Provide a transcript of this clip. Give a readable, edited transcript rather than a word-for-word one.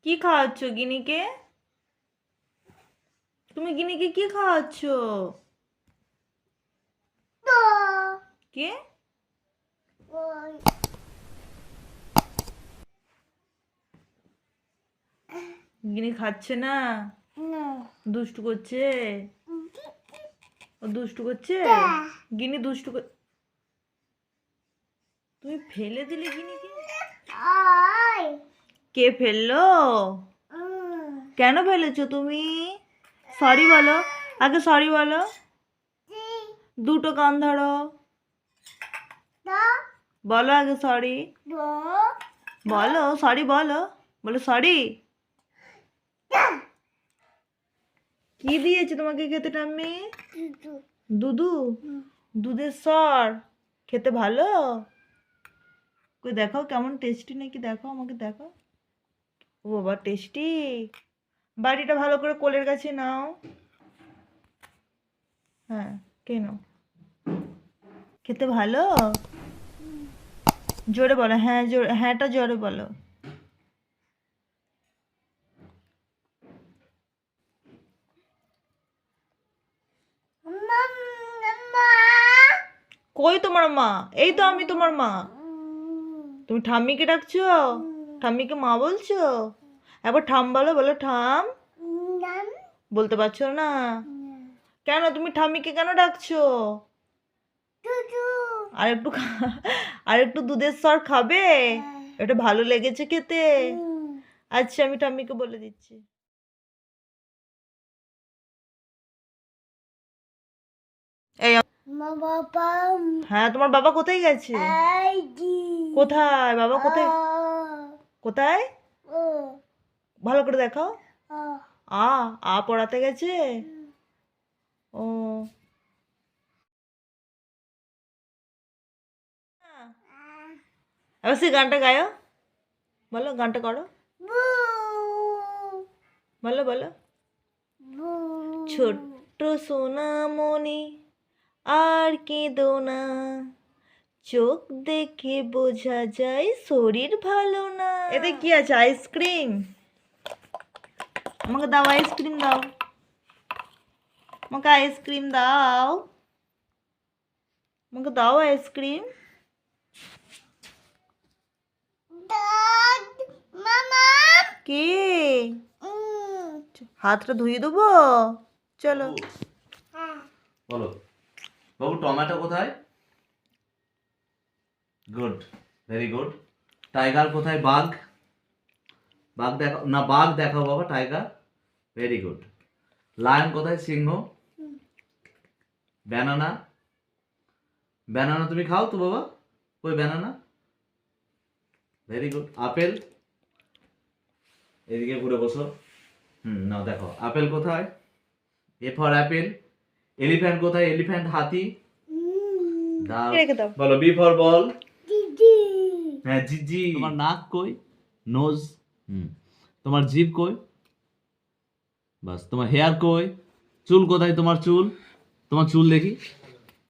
কি খাওয়াচ্ছ গিনিকে? তুমি গিনিকে কি খাওয়াচ্ছ? কে? গিনি খাচ্ছে না? দুষ্টু করছে? ও দুষ্টু করছে? গিনি দুষ্টু তুমি ফেলে দিলে গিনিকে? কে ফেললো? কেন ফেলেছো তুমি? সরি বলো, আগে সরি বলো। দুটো কান ধরো, বলো আগে সরি বলো, সরি বলো, বলো সরি। কি দিয়েছে তোমাকে খেতে টাম্মি? দুধু? দুধের সর খেতে ভালো? কই দেখাও কেমন টেস্টি নাকি, দেখাও আমাকে, দেখাও। ও বাবা টেস্টি। বাড়িটা ভালো করে কোলের কাছে নাও। হ্যাঁ কেন খেতে ভালো? জোরে বলো, হ্যাঁ জোরে, হ্যাঁটা জোরে বলো। কই তোমার মা? এই তো আমি তোমার মা। তুমি ঠাম্মিকে ডাকছো? ঠাম্মিকে মা বলছো? একবার ঠাম বলো, বলো ঠাম। বলতে পারছো না? কেন তুমি ঠাম্মিকে কেন ডাকছো? আর একটু আর একটু দুধের সর খাবে? এটা ভালো লেগেছে খেতে? আচ্ছা আমি ঠাম্মিকে বলে দিচ্ছি। এই হ্যাঁ তোমার বাবা কোথায় গেছে? কোথায় বাবা, কোথায়? কোথায়? ভালো করে দেখাও। আ আ পড়াতে গেছে? ও এবার সে গানটা গায়ো, বলো গানটা করো, বলো বলো। ছোট্ট সোনামণি আর কেঁদো না, চোখ দেখে বোঝা যায় শরীর ভালো না। এতে কি আছে? আইসক্রিম? আমাকে দাও আইসক্রিম, দাও আমাকে আইসক্রিম, দাও আমাকে, দাও আইসক্রিম। কে? হাতটা ধুয়ে দেবো, চলো। বলো বাবু টমেটো কোথায়? Good, very good. টাইগার কোথায়? বাঘ? বাঘ দেখাও না, বাঘ দেখাও বাবা, টাইগার, ভেরি গুড। লায়ন কোথায়? সিংহ। ব্যানানা? ব্যানানা তুমি খাও তো বাবা, কই ব্যানানা? Very good. আপেল? এদিকে ঘুরে বসো। না দেখো আপেল কোথায়? A for Apple. এলিফ্যান্ট কোথায়? এলিফ্যান্ট হাতি। দাও। বলো বি ফর বল। হ্যাঁ জিজি। তোমার নাক কই? নোজ। তোমার জিভ কই? বাস। তোমার হেয়ার কই? চুল কোথায় তোমার? চুল, তোমার চুল দেখি।